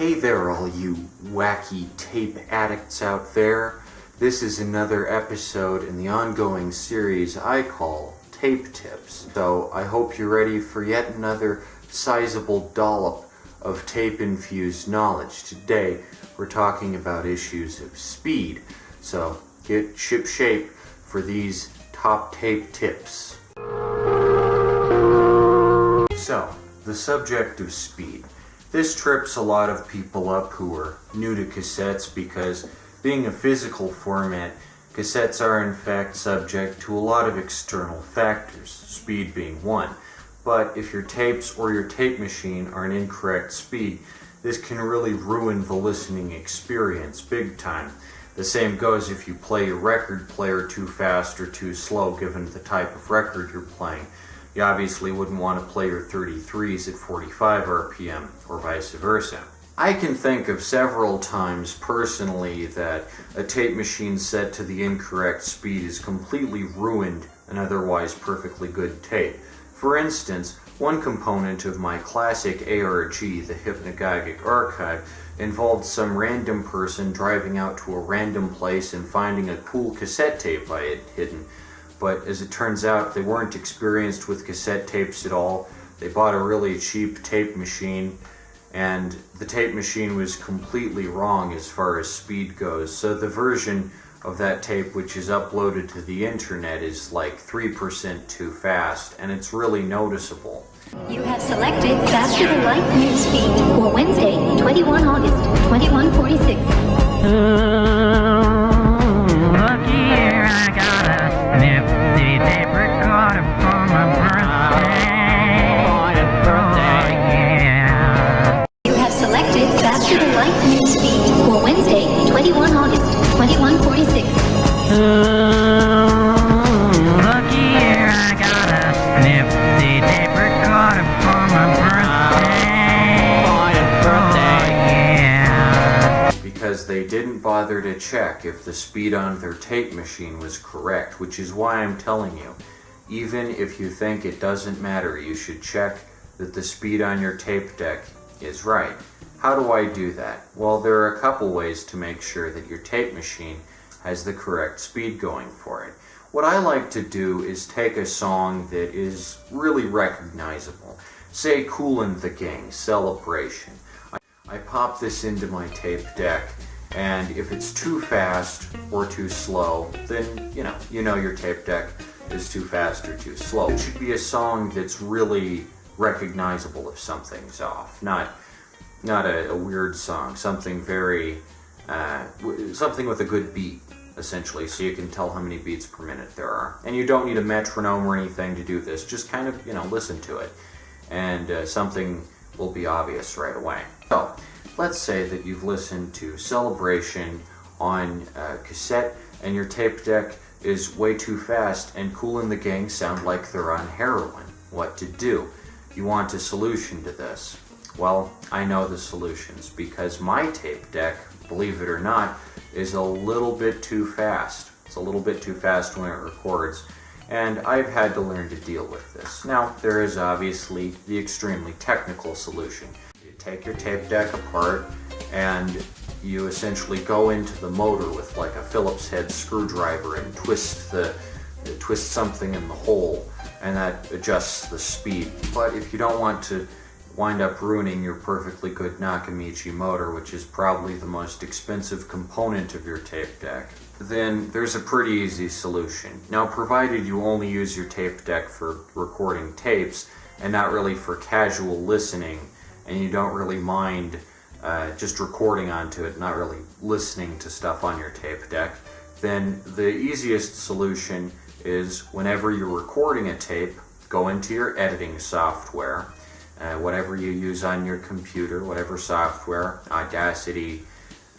Hey there, all you wacky tape addicts out there. This is another episode in the ongoing series I call Tape Tips. So I hope you're ready for yet another sizable dollop of tape-infused knowledge. Today, we're talking about issues of speed. So get ship-shape for these top tape tips. So, the subject of speed. This trips a lot of people up who are new to cassettes because, being a physical format, cassettes are in fact subject to a lot of external factors, speed being one. But if your tapes or your tape machine are an incorrect speed, this can really ruin the listening experience big time. The same goes if you play your record player too fast or too slow given the type of record you're playing. You obviously wouldn't want to play your 33s at 45 RPM, or vice versa. I can think of several times personally that a tape machine set to the incorrect speed has completely ruined an otherwise perfectly good tape. For instance, one component of my classic ARG, the Hypnagogic Archive, involved some random person driving out to a random place and finding a cool cassette tape I had hidden. But as it turns out, they weren't experienced with cassette tapes at all. They bought a really cheap tape machine, and the tape machine was completely wrong as far as speed goes. So the version of that tape which is uploaded to the internet is like 3% too fast, and it's really noticeable. You have selected Faster Than Light News Feed for Wednesday, 21 August, 2146. Look here, I got a nifty tape recorder for my birthday. Yeah. You have selected Faster Than Light News Feed for Wednesday, 21 August, 2146. Look here, I got a nifty tape recorder for my birthday. Yeah. Because they didn't bother to check if the speed on their tape machine was correct, which is why I'm telling you, even if you think it doesn't matter, you should check that the speed on your tape deck is right. How do I do that? Well, there are a couple ways to make sure that your tape machine has the correct speed going for it. What I like to do is take a song that is really recognizable. Say Koolin' the Gang, Celebration. I pop this into my tape deck, and if it's too fast or too slow, then you know your tape deck is too fast or too slow. It should be a song that's really recognizable if something's off, not a weird song, something very something with a good beat, essentially, so you can tell how many beats per minute there are. And you don't need a metronome or anything to do this. Just kind of listen to it, and something will be obvious right away. So, let's say that you've listened to Celebration on cassette and your tape deck is way too fast and Koolin' the Gang sound like they're on heroin. What to do? You want a solution to this. Well, I know the solutions because my tape deck, believe it or not, is a little bit too fast. It's a little bit too fast when it records, and I've had to learn to deal with this. Now, there is obviously the extremely technical solution. Take your tape deck apart and you essentially go into the motor with like a Phillips head screwdriver and twist something in the hole, and that adjusts the speed. But if you don't want to wind up ruining your perfectly good Nakamichi motor, which is probably the most expensive component of your tape deck, then there's a pretty easy solution. Now, provided you only use your tape deck for recording tapes and not really for casual listening, and you don't really mind just recording onto it, not really listening to stuff on your tape deck, then the easiest solution is whenever you're recording a tape, go into your editing software, whatever you use on your computer, whatever software, Audacity,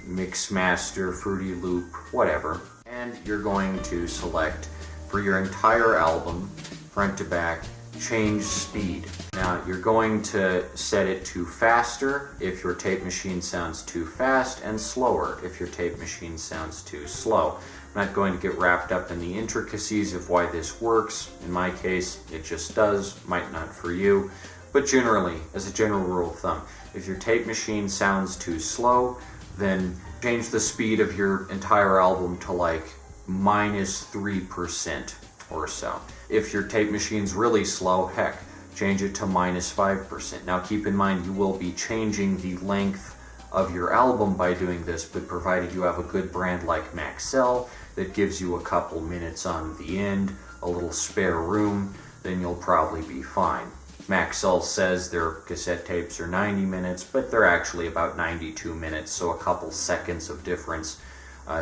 Mixmaster, Fruity Loop, whatever, and you're going to select for your entire album, front to back, change speed. Now, you're going to set it to faster if your tape machine sounds too fast, and slower if your tape machine sounds too slow. I'm not going to get wrapped up in the intricacies of why this works. In my case, it just does, might not for you, But generally, as a general rule of thumb, if your tape machine sounds too slow, then change the speed of your entire album to like -3% or so. If your tape machine's really slow, heck, change it to -5%. Now keep in mind you will be changing the length of your album by doing this, but provided you have a good brand like Maxell that gives you a couple minutes on the end, a little spare room, then you'll probably be fine. Maxell says their cassette tapes are 90 minutes, but they're actually about 92 minutes, so a couple seconds of difference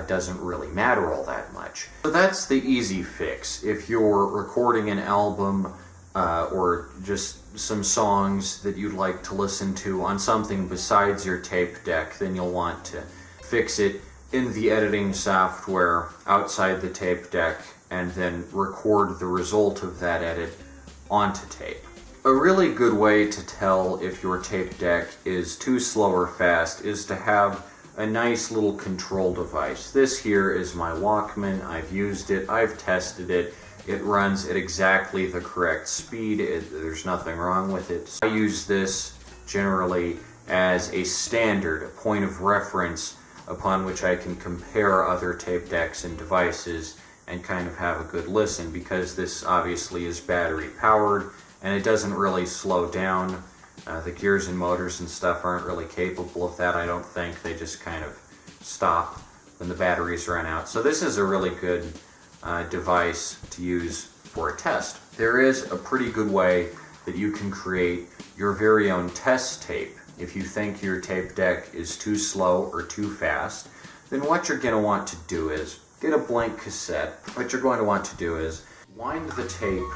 doesn't really matter all that much. So that's the easy fix. If you're recording an album or just some songs that you'd like to listen to on something besides your tape deck, then you'll want to fix it in the editing software outside the tape deck and then record the result of that edit onto tape. A really good way to tell if your tape deck is too slow or fast is to have a nice little control device. This here is my Walkman. I've used it, I've tested it. It runs at exactly the correct speed. There's nothing wrong with it. I use this generally as a standard, a point of reference upon which I can compare other tape decks and devices and kind of have a good listen, because this obviously is battery powered and it doesn't really slow down. The gears and motors and stuff aren't really capable of that, I don't think. They just kind of stop when the batteries run out. So this is a really good device to use for a test. There is a pretty good way that you can create your very own test tape. If you think your tape deck is too slow or too fast, then what you're going to want to do is get a blank cassette. What you're going to want to do is wind the tape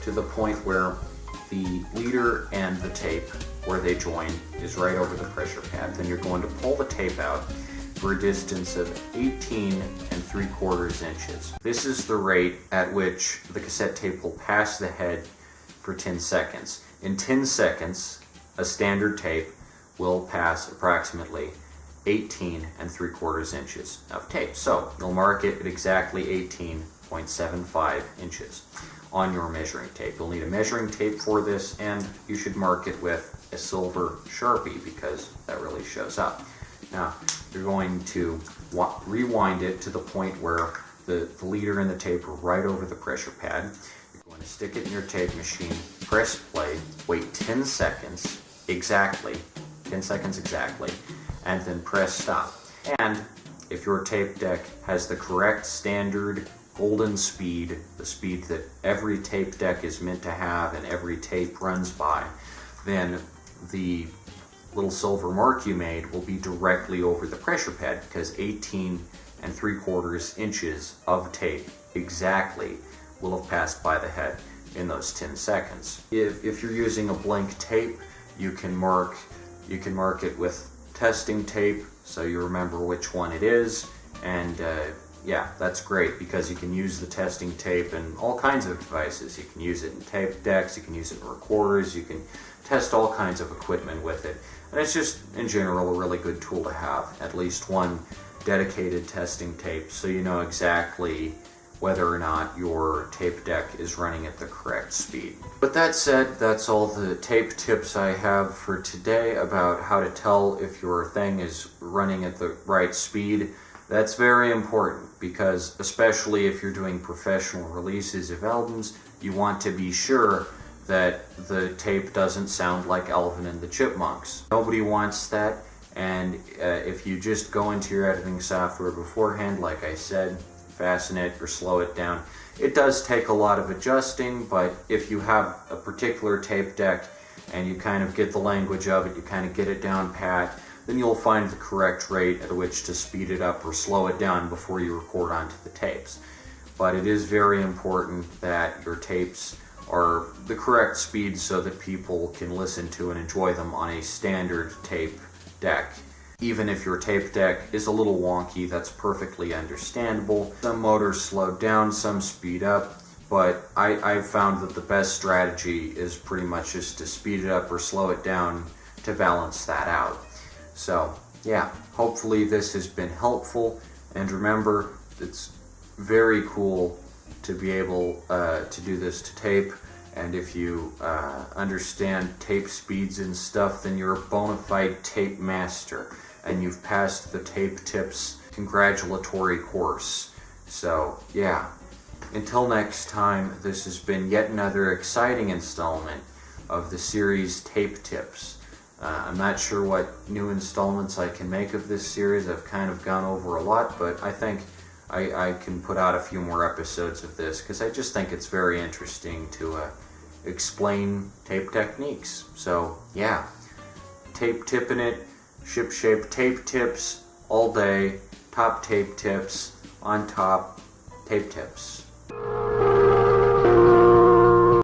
to the point where the leader and the tape, where they join, is right over the pressure pad. Then you're going to pull the tape out for a distance of 18 3/4 inches. This is the rate at which the cassette tape will pass the head for 10 seconds. In 10 seconds, a standard tape will pass approximately 18 3/4 inches of tape. So you'll mark it at exactly 18.75 inches on your measuring tape. You'll need a measuring tape for this, and you should mark it with a silver Sharpie because that really shows up. Now, you're going to rewind it to the point where the leader and the tape are right over the pressure pad. You're going to stick it in your tape machine, press play, wait 10 seconds exactly, 10 seconds exactly, and then press stop. And if your tape deck has the correct standard golden speed, the speed that every tape deck is meant to have and every tape runs by, then the little silver mark you made will be directly over the pressure pad, because 18 3/4 inches of tape exactly will have passed by the head in those 10 seconds. If you're using a blank tape, you can mark it with testing tape so you remember which one it is, and yeah, that's great because you can use the testing tape in all kinds of devices. You can use it in tape decks, you can use it in recorders, you can test all kinds of equipment with it. And it's just, in general, a really good tool to have. At least one dedicated testing tape so you know exactly whether or not your tape deck is running at the correct speed. With that said, that's all the tape tips I have for today about how to tell if your thing is running at the right speed. That's very important because, especially if you're doing professional releases of albums, you want to be sure that the tape doesn't sound like Alvin and the Chipmunks. Nobody wants that, and if you just go into your editing software beforehand, like I said, fasten it or slow it down. It does take a lot of adjusting, but if you have a particular tape deck and you kind of get the language of it, you kind of get it down pat, then you'll find the correct rate at which to speed it up or slow it down before you record onto the tapes. But it is very important that your tapes are the correct speed so that people can listen to and enjoy them on a standard tape deck. Even if your tape deck is a little wonky, that's perfectly understandable. Some motors slow down, some speed up, but I've found that the best strategy is pretty much just to speed it up or slow it down to balance that out. So yeah, hopefully this has been helpful, and remember, it's very cool to be able to do this to tape, And if you understand tape speeds and stuff, then you're a bona fide tape master, and you've passed the tape tips congratulatory course. So yeah, until next time, this has been yet another exciting installment of the series Tape Tips. I'm not sure what new installments I can make of this series. I've kind of gone over a lot, but I think I can put out a few more episodes of this because I just think it's very interesting to explain tape techniques. So yeah, tape tipping it, ship-shape tape tips all day, top tape tips, on top tape tips.